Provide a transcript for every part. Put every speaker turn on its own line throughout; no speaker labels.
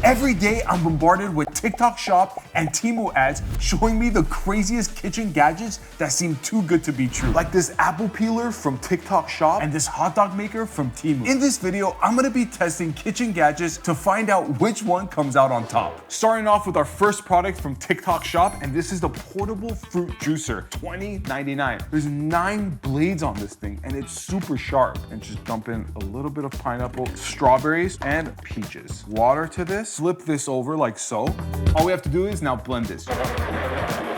Every day I'm bombarded with TikTok Shop and Temu ads showing me the craziest kitchen gadgets that seem too good to be true. Like this apple peeler from TikTok Shop and this hot dog maker from Temu. In this video, I'm gonna be testing kitchen gadgets to find out which one comes out on top. Starting off with our first product from TikTok Shop, and this is the portable fruit juicer, $20.99. There's 9 blades on this thing and it's super sharp. And just dump in a little bit of pineapple, strawberries, and peaches. Water to this, flip this over like so. All we have to do is now blend this.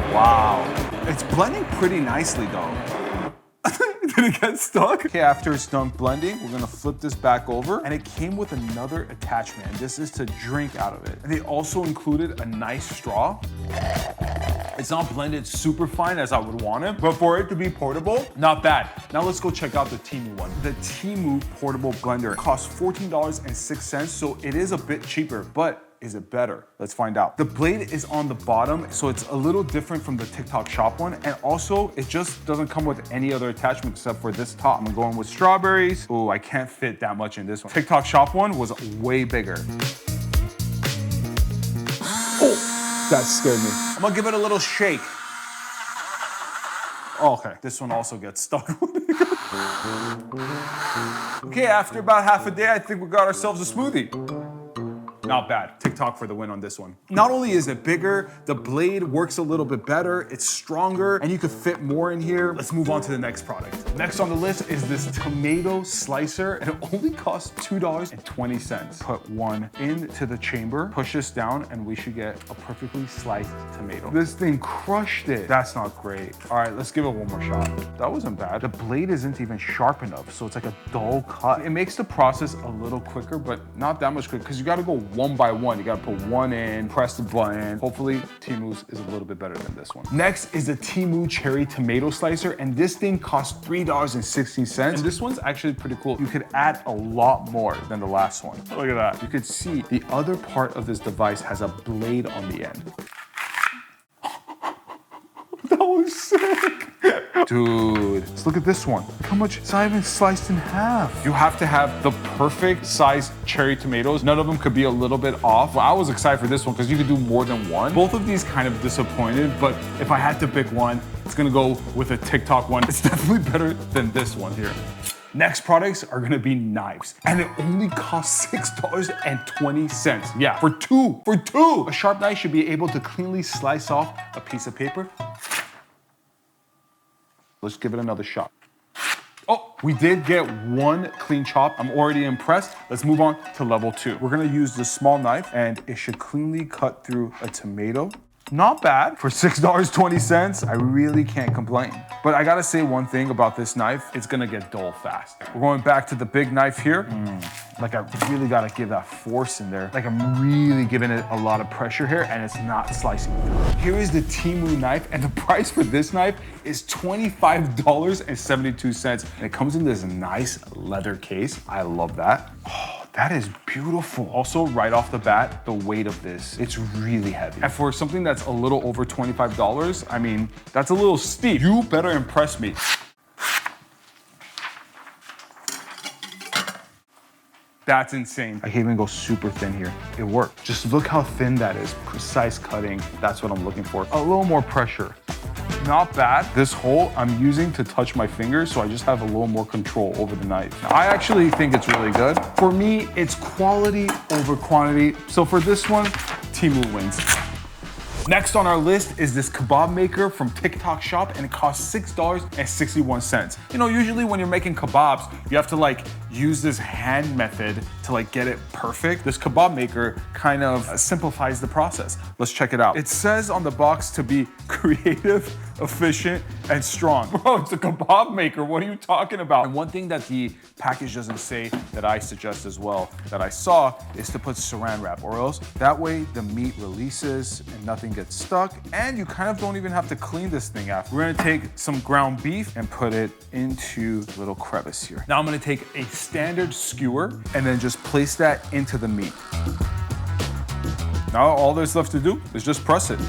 Wow. It's blending pretty nicely though. Did it get stuck? Okay, after it's done blending, we're gonna flip this back over, and it came with another attachment. This is to drink out of it. And they also included a nice straw. It's not blended super fine as I would want it, but for it to be portable, not bad. Now let's go check out the Temu one. The Temu portable blender costs $14.06, so it is a bit cheaper, but is it better? Let's find out. The blade is on the bottom, so it's a little different from the TikTok Shop one, and also it just doesn't come with any other attachment except for this top. I'm going with strawberries. Oh, I can't fit that much in this one. TikTok Shop one was way bigger. Oh, that scared me. I'm gonna give it a little shake. Oh, okay, this one also gets stuck. Okay, after about half a day, I think we got ourselves a smoothie. Not bad. TikTok for the win on this one. Not only is it bigger, the blade works a little bit better, it's stronger, and you could fit more in here. Let's move on to the next product. Next on the list is this tomato slicer, and it only costs $2.20. Put one into the chamber, push this down, and we should get a perfectly sliced tomato. This thing crushed it. That's not great. All right, let's give it one more shot. That wasn't bad. The blade isn't even sharp enough, so it's like a dull cut. It makes the process a little quicker, but not that much quicker, because you gotta go one by one. You gotta put one in, press the button. Hopefully, Temu's is a little bit better than this one. Next is the Temu cherry tomato slicer, and this thing costs $3.60. And this one's actually pretty cool. You could add a lot more than the last one. Look at that. You could see the other part of this device has a blade on the end. That was sick. Dude, let's look at this one. How much? It's not even sliced in half. You have to have the perfect sized cherry tomatoes. None of them could be a little bit off. Well, I was excited for this one because you could do more than one. Both of these kind of disappointed, but if I had to pick one, it's gonna go with a TikTok one. It's definitely better than this one here. Next products are gonna be knives, and it only costs $6.20. Yeah, for two. A sharp knife should be able to cleanly slice off a piece of paper. Let's give it another shot. Oh, we did get one clean chop. I'm already impressed. Let's move on to level 2. We're gonna use the small knife, and it should cleanly cut through a tomato. Not bad. For $6.20, I really can't complain. But I gotta say one thing about this knife, it's gonna get dull fast. We're going back to the big knife here. Like I really gotta give that force in there. Like I'm really giving it a lot of pressure here, and it's not slicing through. Here is the Temu knife, and the price for this knife is $25.72. And it comes in this nice leather case. I love that. Oh, that is beautiful. Also, right off the bat, the weight of this, it's really heavy. And for something that's a little over $25, I mean, that's a little steep. You better impress me. That's insane. I can't even go super thin here. It worked. Just look how thin that is. Precise cutting. That's what I'm looking for. A little more pressure. Not bad. This hole I'm using to touch my fingers, so I just have a little more control over the knife. Now, I actually think it's really good. For me, it's quality over quantity. So for this one, Temu wins. Next on our list is this kebab maker from TikTok Shop, and it costs $6.61. You know, usually when you're making kebabs, you have to like use this hand method to like get it perfect. This kebab maker kind of simplifies the process. Let's check it out. It says on the box to be creative, efficient, and strong. Bro, it's a kebab maker. What are you talking about? And one thing that the package doesn't say that I suggest as well, that I saw, is to put saran wrap, or else that way the meat releases and nothing gets stuck, and you kind of don't even have to clean this thing after. We're gonna take some ground beef and put it into a little crevice here. Now I'm gonna take a standard skewer and then just place that into the meat. Now all there's left to do is just press it.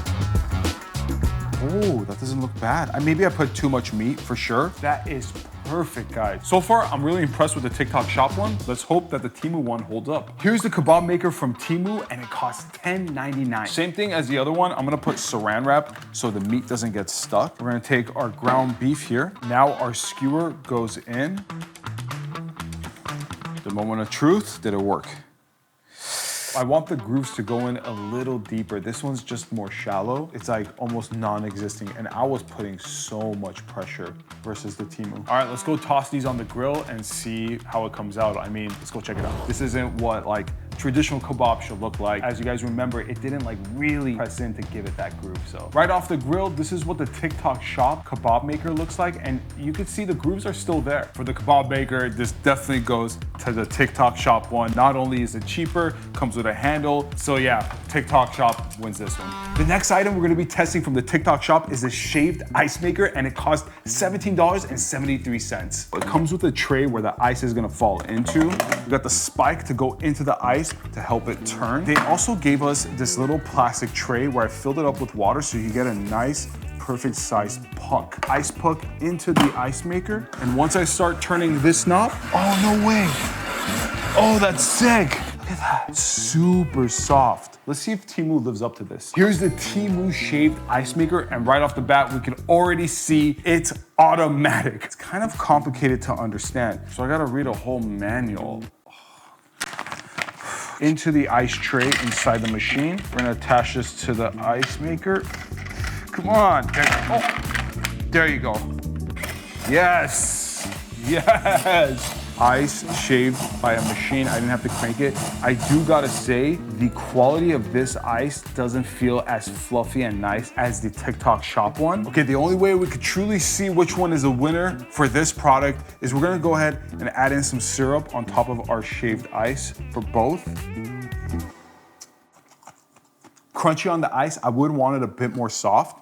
Oh, that doesn't look bad. Maybe I put too much meat for sure. That is perfect, guys. So far, I'm really impressed with the TikTok shop one. Let's hope that the Temu one holds up. Here's the kebab maker from Temu, and it costs $10.99. Same thing as the other one. I'm gonna put saran wrap so the meat doesn't get stuck. We're gonna take our ground beef here. Now our skewer goes in. The moment of truth, did it work? I want the grooves to go in a little deeper. This one's just more shallow. It's like almost non-existing, and I was putting so much pressure versus the Temu. All right, let's go toss these on the grill and see how it comes out. I mean, let's go check it out. This isn't what like traditional kebab should look like. As you guys remember, it didn't like really press in to give it that groove. So right off the grill, this is what the TikTok shop kebab maker looks like. And you can see the grooves are still there. For the kebab maker, this definitely goes to the TikTok shop one. Not only is it cheaper, comes with a handle. So yeah, TikTok shop wins this one. The next item we're gonna be testing from the TikTok shop is a shaved ice maker, and it costs $17.73. It comes with a tray where the ice is gonna fall into. We got the spike to go into the ice to help it turn. They also gave us this little plastic tray where I filled it up with water so you get a nice, perfect sized puck. Ice puck into the ice maker. And once I start turning this knob, oh no way. Oh, that's sick. Look at that, super soft. Let's see if Temu lives up to this. Here's the Temu shaved ice maker, and right off the bat, we can already see it's automatic. It's kind of complicated to understand, so I gotta read a whole manual. Into the ice tray inside the machine. We're gonna attach this to the ice maker. Come on, there you go. Yes, yes. Ice shaved by a machine. I didn't have to crank it. I do gotta say, the quality of this ice doesn't feel as fluffy and nice as the TikTok shop one. Okay, the only way we could truly see which one is a winner for this product is we're gonna go ahead and add in some syrup on top of our shaved ice for both. Crunchy on the ice, I would want it a bit more soft.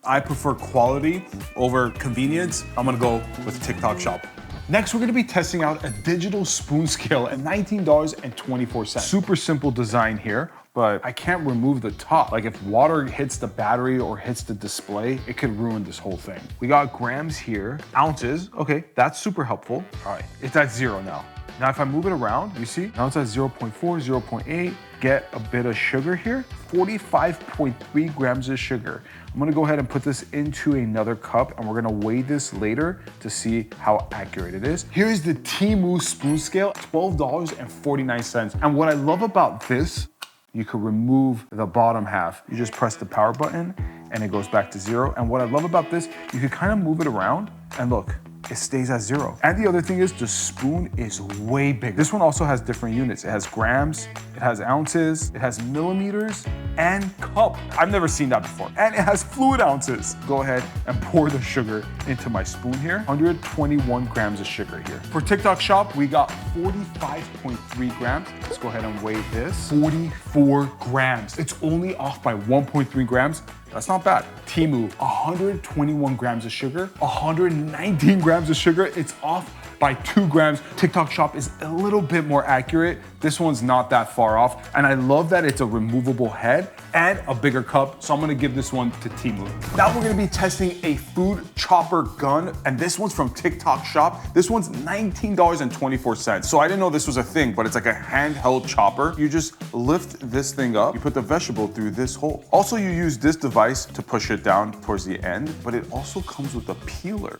I prefer quality over convenience. I'm gonna go with TikTok shop. Next, we're gonna be testing out a digital spoon scale at $19.24. Super simple design here, but I can't remove the top. Like if water hits the battery or hits the display, it could ruin this whole thing. We got grams here, ounces. Okay, that's super helpful. All right, it's at 0 now. Now, if I move it around, you see, now it's at 0.4, 0.8. Get a bit of sugar here, 45.3 grams of sugar. I'm gonna go ahead and put this into another cup, and we're gonna weigh this later to see how accurate it is. Here's the Temu spoon scale, $12.49. And what I love about this, you could remove the bottom half. You just press the power button and it goes back to 0. And what I love about this, you can kind of move it around and look, it stays at 0. And the other thing is the spoon is way bigger. This one also has different units. It has grams, it has ounces, it has millimeters, and cup. I've never seen that before. And it has fluid ounces. Go ahead and pour the sugar into my spoon here. 121 grams of sugar here. For TikTok shop, we got 45.3 grams. Let's go ahead and weigh this. 44 grams. It's only off by 1.3 grams. That's not bad. Temu, 121 grams of sugar, 119 grams of sugar. It's off by 2 grams. TikTok shop is a little bit more accurate. This one's not that far off. And I love that it's a removable head and a bigger cup. So I'm gonna give this one to Temu. Now we're gonna be testing a food chopper gun. And this one's from TikTok shop. This one's $19.24. So I didn't know this was a thing, but it's like a handheld chopper. You just lift this thing up. You put the vegetable through this hole. Also, you use this device to push it down towards the end, but it also comes with a peeler.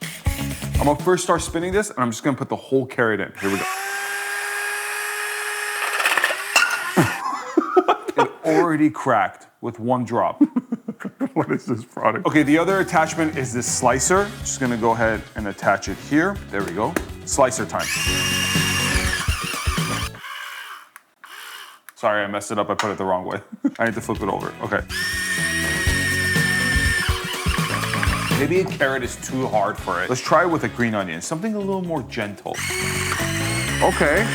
I'm gonna first start spinning this, and I'm just gonna put the whole carrot in. Here we go. It already cracked with 1 drop. What is this product? Okay, the other attachment is this slicer. Just gonna go ahead and attach it here. There we go. Slicer time. Sorry, I messed it up. I put it the wrong way. I need to flip it over. Okay. Maybe a carrot is too hard for it. Let's try it with a green onion, something a little more gentle. Okay.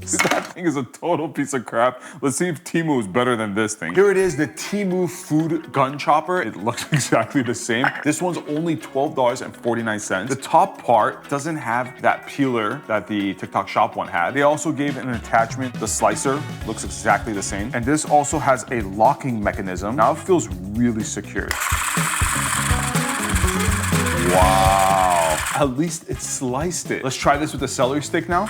That's
thing is a total piece of crap. Let's see if Temu is better than this thing.
Here it is, the Temu food gun chopper. It looks exactly the same. This one's only $12.49. The top part doesn't have that peeler that the TikTok shop one had. They also gave an attachment. The slicer looks exactly the same. And this also has a locking mechanism. Now it feels really secure. Wow. At least it sliced it. Let's try this with the celery stick now.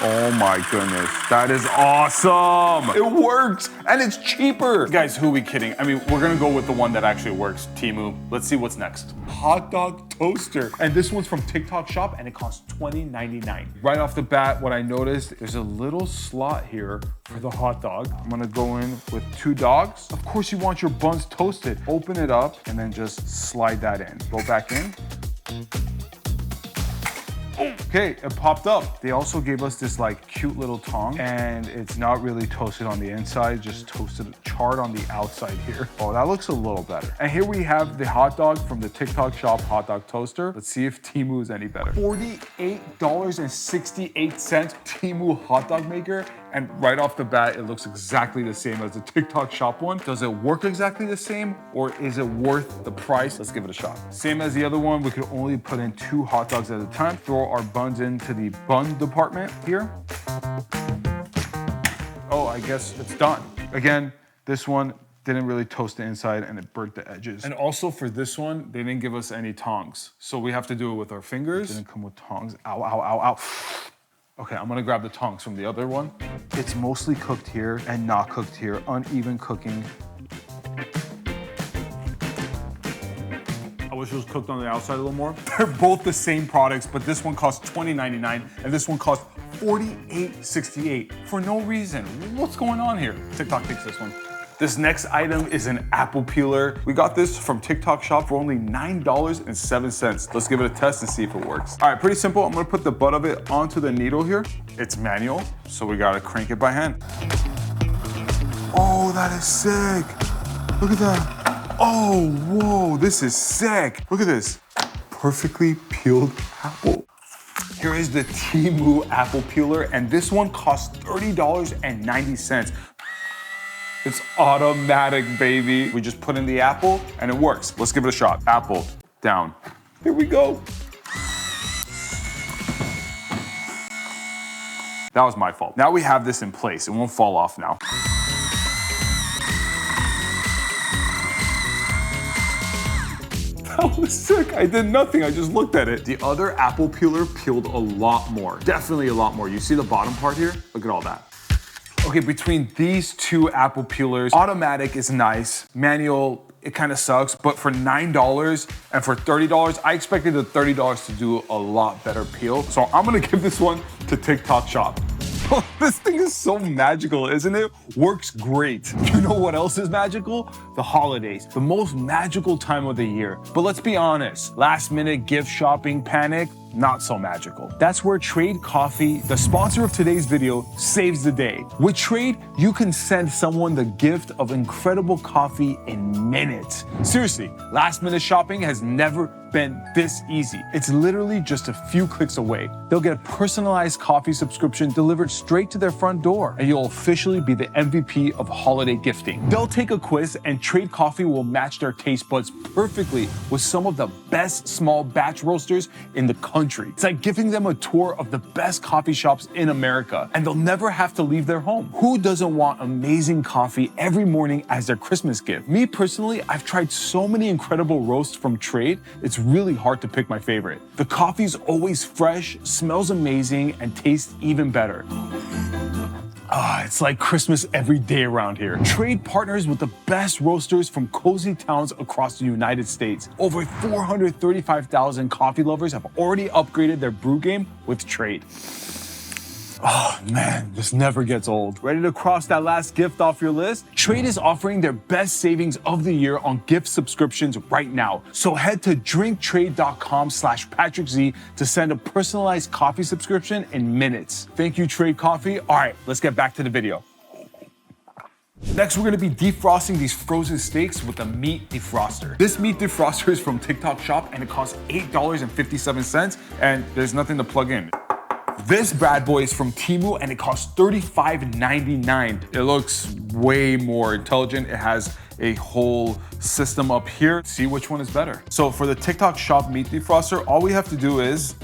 Oh my goodness, that is awesome. It works and it's cheaper. Guys, who are we kidding? I mean, we're gonna go with the one that actually works, Temu. Let's see what's next. Hot dog toaster. And this one's from TikTok shop and it costs $20.99. Right off the bat, what I noticed, there's a little slot here for the hot dog. I'm gonna go in with 2 dogs. Of course you want your buns toasted. Open it up and then just slide that in. Go back in. Okay, it popped up. They also gave us this like cute little tong and it's not really toasted on the inside, just toasted, charred on the outside here. Oh, that looks a little better. And here we have the hot dog from the TikTok shop hot dog toaster. Let's see if Temu is any better. $48.68 Temu hot dog maker. And right off the bat, it looks exactly the same as the TikTok shop one. Does it work exactly the same or is it worth the price? Let's give it a shot. Same as the other one, we could only put in 2 hot dogs at a time. Throw our buns into the bun department here. Oh, I guess it's done. Again, this one didn't really toast the inside and it burnt the edges. And also for this one, they didn't give us any tongs. So we have to do it with our fingers. It didn't come with tongs. Ow, ow, ow, ow. Okay, I'm gonna grab the tongs from the other one. It's mostly cooked here and not cooked here, uneven cooking. I wish it was cooked on the outside a little more. They're both the same products, but this one costs $20.99 and this one costs $48.68 for no reason. What's going on here? TikTok takes this one. This next item is an apple peeler. We got this from TikTok shop for only $9.07. Let's give it a test and see if it works. All right, pretty simple. I'm gonna put the butt of it onto the needle here. It's manual, so we gotta crank it by hand. Oh, that is sick. Look at that. Oh, whoa, this is sick. Look at this. Perfectly peeled apple. Here is the Temu apple peeler, and this one costs $30.90. It's automatic, baby. We just put in the apple and it works. Let's give it a shot. Apple, down. Here we go. That was my fault. Now we have this in place. It won't fall off now. That was sick. I did nothing. I just looked at it. The other apple peeler peeled a lot more. Definitely a lot more. You see the bottom part here? Look at all that. Okay, between these 2 apple peelers, automatic is nice, manual, it kind of sucks, but for $9 and for $30, I expected the $30 to do a lot better peel. So I'm gonna give this one to TikTok shop. This thing is so magical, isn't it? Works great. You know what else is magical? The holidays, the most magical time of the year. But let's be honest, last minute gift shopping panic, not so magical. That's where Trade Coffee, the sponsor of today's video, saves the day. With Trade, you can send someone the gift of incredible coffee in minutes. Seriously, last minute shopping has never been this easy. It's literally just a few clicks away. They'll get a personalized coffee subscription delivered straight to their front door, and you'll officially be the MVP of holiday gifting. They'll take a quiz and Trade Coffee will match their taste buds perfectly with some of the best small batch roasters in the country. It's like giving them a tour of the best coffee shops in America, and they'll never have to leave their home. Who doesn't want amazing coffee every morning as their Christmas gift? Me personally, I've tried so many incredible roasts from Trade, it's really hard to pick my favorite. The coffee's always fresh, smells amazing, and tastes even better. It's like Christmas every day around here. Trade partners with the best roasters from cozy towns across the United States. Over 435,000 coffee lovers have already upgraded their brew game with Trade. Oh man, this never gets old. Ready to cross that last gift off your list? Trade is offering their best savings of the year on gift subscriptions right now. So head to drinktrade.com/PatrickZ to send a personalized coffee subscription in minutes. Thank you, Trade Coffee. All right, let's get back to the video. Next, we're gonna be defrosting these frozen steaks with a meat defroster. This meat defroster is from TikTok shop and it costs $8.57 and there's nothing to plug in.
This bad boy is from Temu and it costs $35.99. It looks way more intelligent. It has a whole system up here. See which one is better. So for the TikTok Shop meat defroster, all we have to do is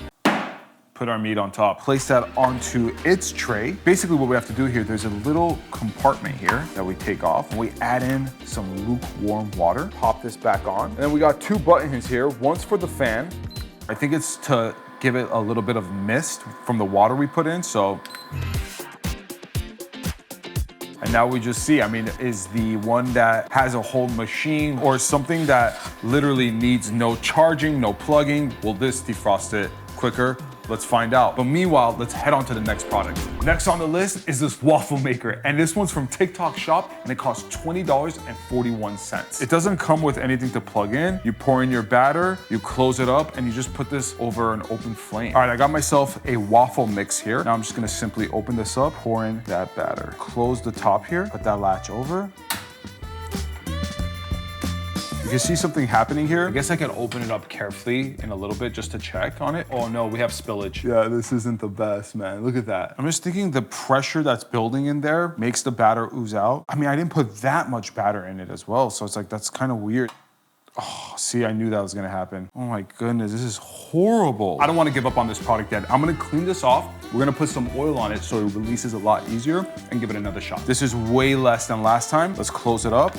put our meat on top, place that onto its tray. Basically what we have to do here, there's a little compartment here that we take off, and we add in some lukewarm water, pop this back on. And then we got two buttons here. One's for the fan. I think it's to give it a little bit of mist from the water we put in, so. And now we just see, I mean, is the one that has a whole machine or something that literally needs no charging, no plugging, will this defrost it quicker? Let's find out. But meanwhile, let's head on to the next product. Next on the list is this waffle maker. And this one's from TikTok Shop and it costs $20.41. It doesn't come with anything to plug in. You pour in your batter, you close it up, and you just put this over an open flame. All right, I got myself a waffle mix here. Now I'm just gonna simply open this up, pour in that batter. Close the top here, put that latch over. You can see something happening here. I guess I can open it up carefully in a little bit just to check on it. Oh no, we have spillage. Yeah, this isn't the best, man. Look at that. I'm just thinking the pressure that's building in there makes the batter ooze out. I mean, I didn't put that much batter in it as well, so it's like, that's kind of weird. Oh, see, I knew that was gonna happen. Oh my goodness, this is horrible. I don't wanna give up on this product yet. I'm gonna clean this off. We're gonna put some oil on it so it releases a lot easier and give it another shot. This is way less than last time. Let's close it up.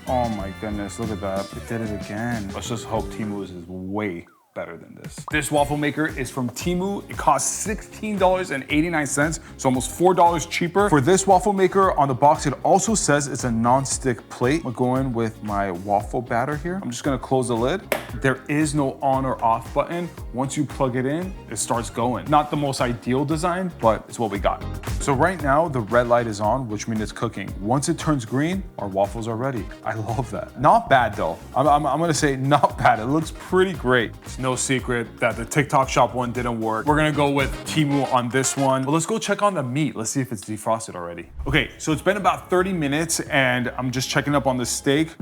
Oh my goodness, look at that. It did it again. Let's just hope Temu's is way better than this. This waffle maker is from Temu. It costs $16.89, so almost $4 cheaper. For this waffle maker, on the box, it also says it's a non-stick plate. I'm gonna go in with my waffle batter here. I'm just gonna close the lid. There is no on or off button. Once you plug it in, it starts going. Not the most ideal design, but it's what we got. So right now, the red light is on, which means it's cooking. Once it turns green, our waffles are ready. I love that. Not bad though. I'm gonna say not bad. It looks pretty great. It's no secret that the TikTok Shop one didn't work. We're gonna go with Temu on this one. But let's go check on the meat. Let's see if it's defrosted already. Okay, so it's been about 30 minutes and I'm just checking up on the steak.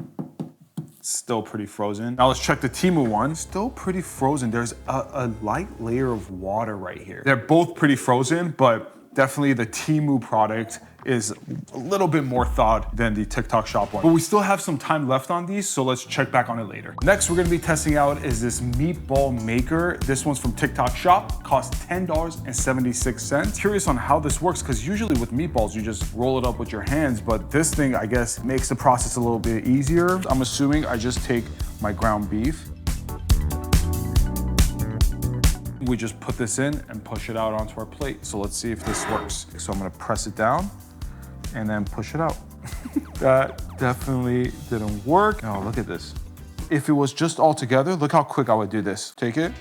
Still pretty frozen. Now let's check the Temu one. Still pretty frozen. There's a light layer of water right here. They're both pretty frozen, but definitely the Temu product is a little bit more thawed than the TikTok Shop one. But we still have some time left on these, so let's check back on it later. Next, we're gonna be testing out is this meatball maker. This one's from TikTok Shop, costs $10.76. Curious on how this works, because usually with meatballs, you just roll it up with your hands, but this thing, I guess, makes the process a little bit easier. I'm assuming I just take my ground beef. We just put this in and push it out onto our plate. So let's see if this works. So I'm gonna press it down and then push it out. That definitely didn't work. Oh, look at this. If it was just all together, look how quick I would do this. Take it,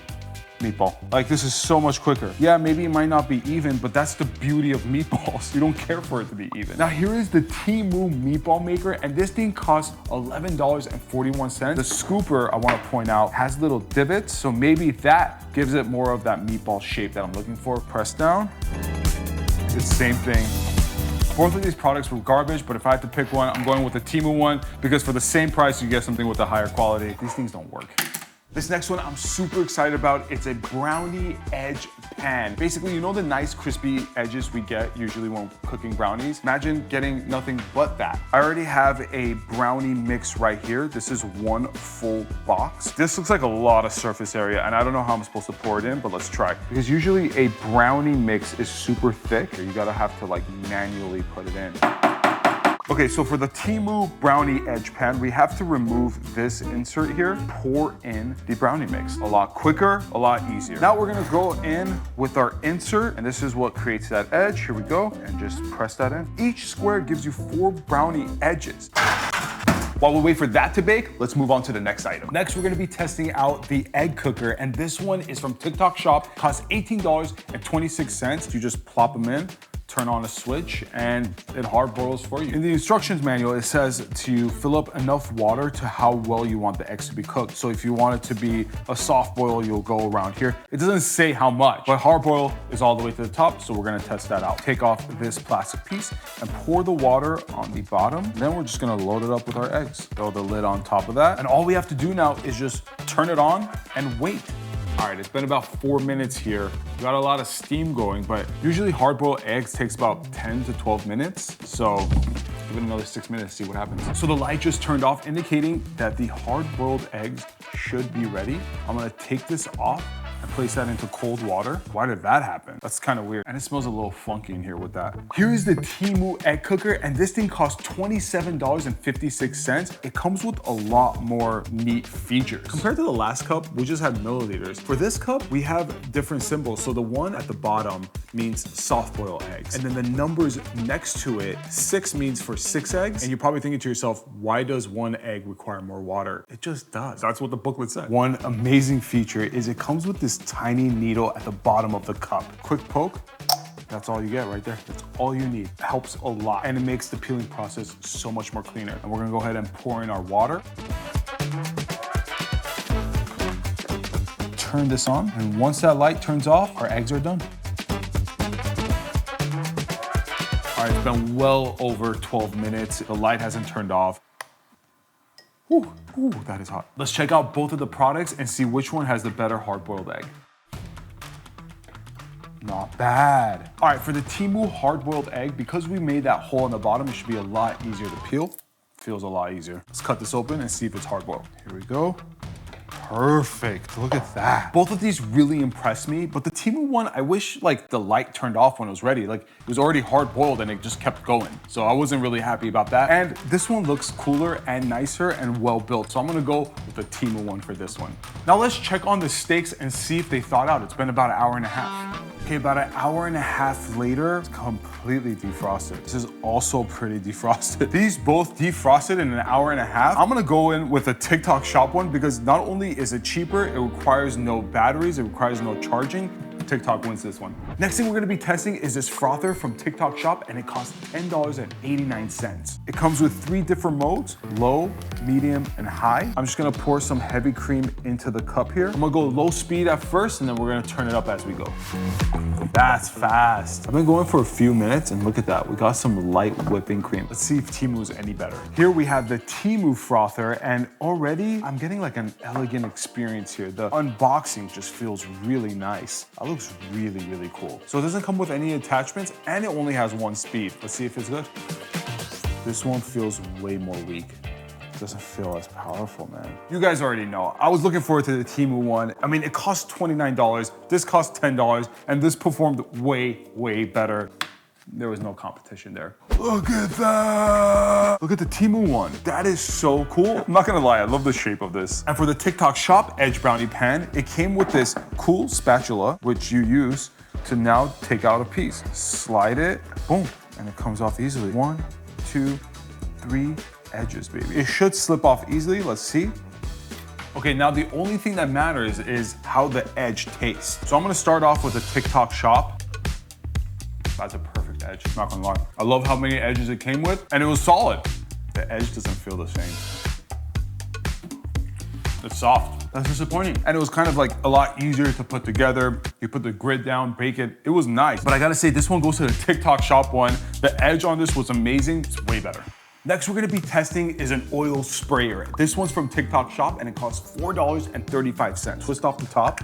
meatball. Like, this is so much quicker. Yeah, maybe it might not be even, but that's the beauty of meatballs. You don't care for it to be even. Now here is the Temu meatball maker, and this thing costs $11.41. The scooper, I wanna point out, has little divots, so maybe that gives it more of that meatball shape that I'm looking for. Press down, it's the same thing. Both of these products were garbage, but if I had to pick one, I'm going with the Temu one, because for the same price, you get something with a higher quality. These things don't work. This next one I'm super excited about. It's a brownie edge pan. Basically, you know the nice crispy edges we get usually when cooking brownies? Imagine getting nothing but that. I already have a brownie mix right here. This is one full box. This looks like a lot of surface area, and I don't know how I'm supposed to pour it in, but let's try. Because usually a brownie mix is super thick. You gotta have to like manually put it in. Okay, so for the Temu brownie edge pan, we have to remove this insert here, pour in the brownie mix. A lot quicker, a lot easier. Now we're gonna go in with our insert, and this is what creates that edge. Here we go, and just press that in. Each square gives you 4 brownie edges. While we wait for that to bake, let's move on to the next item. Next, we're gonna be testing out the egg cooker, and this one is from TikTok Shop, costs $18.26. You just plop them in, turn on a switch, and it hard boils for you. In the instructions manual, it says to fill up enough water to how well you want the eggs to be cooked. So if you want it to be a soft boil, you'll go around here. It doesn't say how much, but hard boil is all the way to the top, so we're gonna test that out. Take off this plastic piece and pour the water on the bottom. Then we're just gonna load it up with our eggs. Throw the lid on top of that. And all we have to do now is just turn it on and wait. All right, it's been about 4 minutes here. We got a lot of steam going, but usually hard-boiled eggs takes about 10 to 12 minutes. So give it another 6 minutes to see what happens. So the light just turned off, indicating that the hard-boiled eggs should be ready. I'm gonna take this off and place that into cold water. Why did that happen? That's kind of weird. And it smells a little funky in here with that. Here is the Temu egg cooker, and this thing costs $27.56. It comes with a lot more neat features. Compared to the last cup, we just had milliliters. For this cup, we have different symbols. So the one at the bottom means soft boiled eggs. And then the numbers next to it, 6 means for 6 eggs. And you're probably thinking to yourself, why does 1 egg require more water? It just does. That's what the booklet said. One amazing feature is it comes with this tiny needle at the bottom of the cup. Quick poke, that's all you get right there. That's all you need. It helps a lot, and it makes the peeling process so much more cleaner. And we're gonna go ahead and pour in our water. Turn this on, and once that light turns off, our eggs are done. All right, it's been well over 12 minutes. The light hasn't turned off. Ooh, that is hot. Let's check out both of the products and see which one has the better hard-boiled egg. Not bad. All right, for the Temu hard-boiled egg, because we made that hole in the bottom, it should be a lot easier to peel. Feels a lot easier. Let's cut this open and see if it's hard-boiled. Here we go. Perfect, look at that. Both of these really impressed me, but the Temu one, I wish like the light turned off when it was ready. Like it was already hard boiled and it just kept going. So I wasn't really happy about that. And this one looks cooler and nicer and well built. So I'm gonna go with the Temu one for this one. Now let's check on the steaks and see if they thawed out. It's been about an hour and a half. Okay, about an hour and a half later, it's completely defrosted. This is also pretty defrosted. These both defrosted in an hour and a half. I'm gonna go in with a TikTok shop one because not only is it cheaper, it requires no batteries, it requires no charging. TikTok wins this one. Next thing we're gonna be testing is this frother from TikTok Shop, and it costs $10.89. It comes with 3 different modes, low, medium, and high. I'm just gonna pour some heavy cream into the cup here. I'm gonna go low speed at first, and then we're gonna turn it up as we go. That's fast. I've been going for a few minutes, and look at that. We got some light whipping cream. Let's see if Temu's any better. Here we have the Temu frother, and already I'm getting like an elegant experience here. The unboxing just feels really nice. That looks really, really cool. So it doesn't come with any attachments, and it only has 1 speed. Let's see if it's good. This one feels way more weak. It doesn't feel as powerful, man. You guys already know. I was looking forward to the Temu one. I mean, it cost $29. This cost $10, and this performed way, way better. There was no competition there. Look at that! Look at the Temu one. That is so cool. I'm not gonna lie, I love the shape of this. And for the TikTok Shop Edge Brownie Pan, it came with this cool spatula, which you use to now take out a piece. Slide it, boom, and it comes off easily. 1, 2, 3 edges, baby. It should slip off easily, let's see. Okay, now the only thing that matters is how the edge tastes. So I'm gonna start off with the TikTok Shop. That's a perfect edge, not gonna lie. I love how many edges it came with, and it was solid. The edge doesn't feel the same. It's soft. That's disappointing. And it was kind of like a lot easier to put together. You put the grid down, bake it. It was nice. But I gotta say, this one goes to the TikTok Shop one. The edge on this was amazing. It's way better. Next, we're gonna be testing is an oil sprayer. This one's from TikTok Shop, and it costs $4.35. Twist off the top.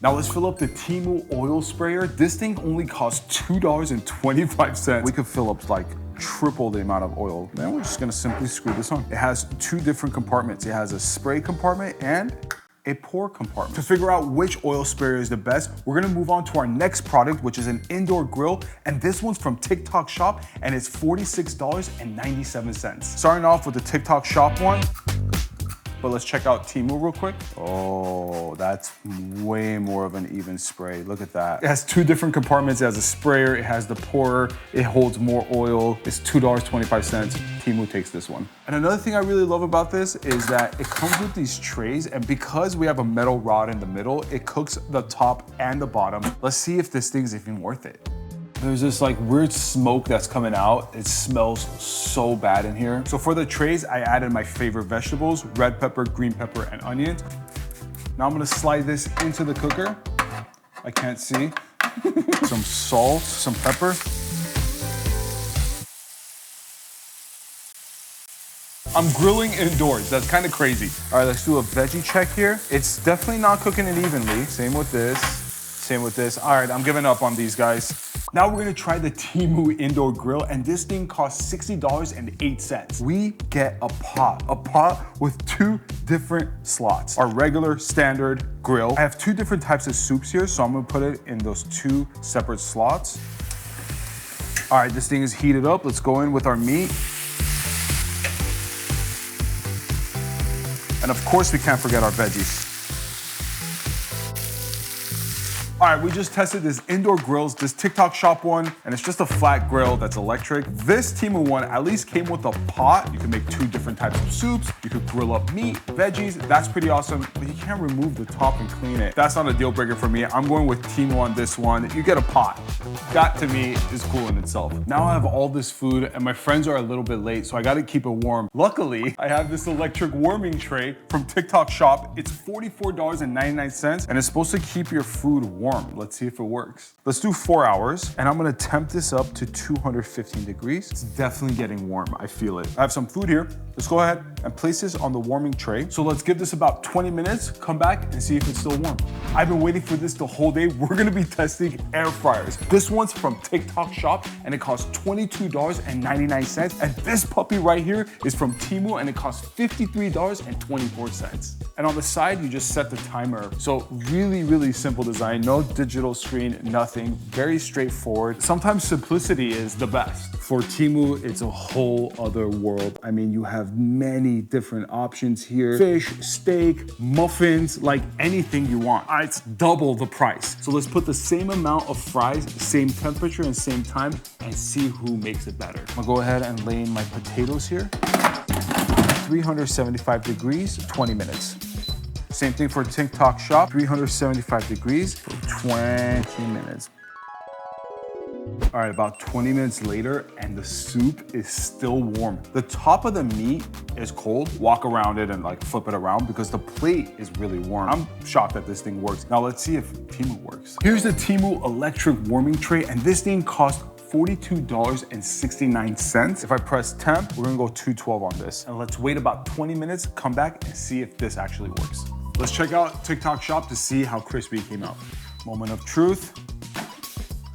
Now let's fill up the Temu oil sprayer. This thing only costs $2.25. We could fill up like triple the amount of oil. Then we're just gonna simply screw this on. It has 2 different compartments. It has a spray compartment and a pour compartment. To figure out which oil sprayer is the best, we're gonna move on to our next product, which is an indoor grill. And this one's from TikTok Shop, and it's $46.97. Starting off with the TikTok Shop one. But let's check out Temu real quick. Oh, that's way more of an even spray. Look at that. It has 2 different compartments. It has a sprayer, it has the pourer, it holds more oil. It's $2.25. Temu takes this one. And another thing I really love about this is that it comes with these trays, and because we have a metal rod in the middle, it cooks the top and the bottom. Let's see if this thing's even worth it. There's this like weird smoke that's coming out. It smells so bad in here. So for the trays, I added my favorite vegetables, red pepper, green pepper, and onions. Now I'm gonna slide this into the cooker. I can't see. Some salt, some pepper. I'm grilling indoors. That's kind of crazy. All right, let's do a veggie check here. It's definitely not cooking it evenly. Same with this, same with this. All right, I'm giving up on these guys.
Now we're gonna try the Temu indoor grill, and this thing costs $60.08.
We get a pot with 2 different slots. Our regular standard grill. I have 2 different types of soups here, so I'm gonna put it in those 2 separate slots. All right, this thing is heated up. Let's go in with our meat. And of course, we can't forget our veggies.
All right, we just tested this indoor grills, this TikTok shop one, and it's just a flat grill that's electric. This Temu one at least came with a pot. You can make 2 different types of soups. You could grill up meat, veggies. That's pretty awesome, but you can't remove the top and clean it. That's not a deal breaker for me. I'm going with Temu on this one. You get a pot. That to me is cool in itself. Now I have all this food and my friends are a little bit late, so I gotta keep it warm. Luckily, I have this electric warming tray from TikTok shop. It's $44.99 and it's supposed to keep your food warm. Let's see if it works. Let's do 4 hours, and I'm gonna temp this up to 215 degrees. It's definitely getting warm, I feel it. I have some food here. Let's go ahead and place this on the warming tray. So let's give this about 20 minutes, come back and see if it's still warm. I've been waiting for this the whole day. We're gonna be testing air fryers. This one's from TikTok shop, and it costs $22.99. And this puppy right here is from Temu, and it costs $53.24. And on the side, you just set the timer. So really, really simple design. No digital screen, nothing. Very straightforward. Sometimes simplicity is the best. For Temu, it's a whole other world. I mean, you have many different options here. Fish, steak, muffins, like anything you want. It's double the price. So let's put the same amount of fries, same temperature and same time, and see who makes it better.
I'm gonna go ahead and lay in my potatoes here. 375 degrees, 20 minutes. Same thing for TikTok shop, 375 degrees for 20 minutes.
All right, about 20 minutes later, and the soup is still warm. The top of the meat is cold. Walk around it and like flip it around because the plate is really warm. I'm shocked that this thing works. Now let's see if Temu works. Here's the Temu electric warming tray, and this thing costs $42.69.
If I press temp, we're gonna go 212 on this.
And let's wait about 20 minutes, come back and see if this actually works. Let's check out TikTok shop to see how crispy it came out.
Moment of truth.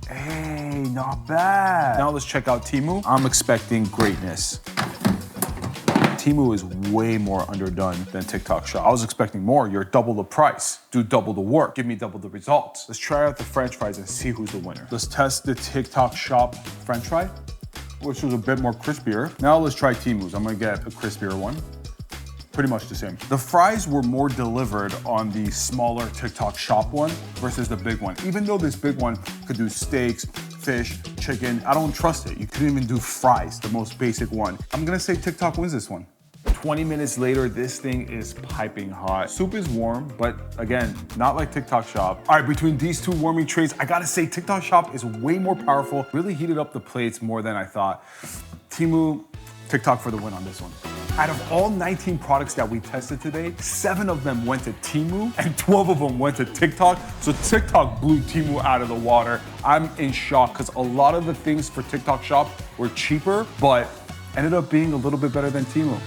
Hey, not bad.
Now let's check out Temu.
I'm expecting greatness. Temu is way more underdone than TikTok shop.
I was expecting more. You're double the price. Do double the work. Give me double the results. Let's try out the French fries and see who's the winner. Let's test the TikTok shop French fry, which was a bit more crispier. Now let's try Temu's. I'm gonna get a crispier one. Pretty much the same. The fries were more delivered on the smaller TikTok shop one versus the big one. Even though this big one could do steaks, fish, chicken, I don't trust it. You couldn't even do fries, the most basic one. I'm gonna say TikTok wins this one. 20 minutes later, this thing is piping hot. Soup is warm, but again, not like TikTok shop. All right, between these 2 warming trays, I gotta say TikTok shop is way more powerful. Really heated up the plates more than I thought. Temu, TikTok for the win on this one. Out of all 19 products that we tested today, 7 of them went to Temu and 12 of them went to TikTok. So TikTok blew Temu out of the water. I'm in shock because a lot of the things for TikTok shop were cheaper, but ended up being a little bit better than Temu.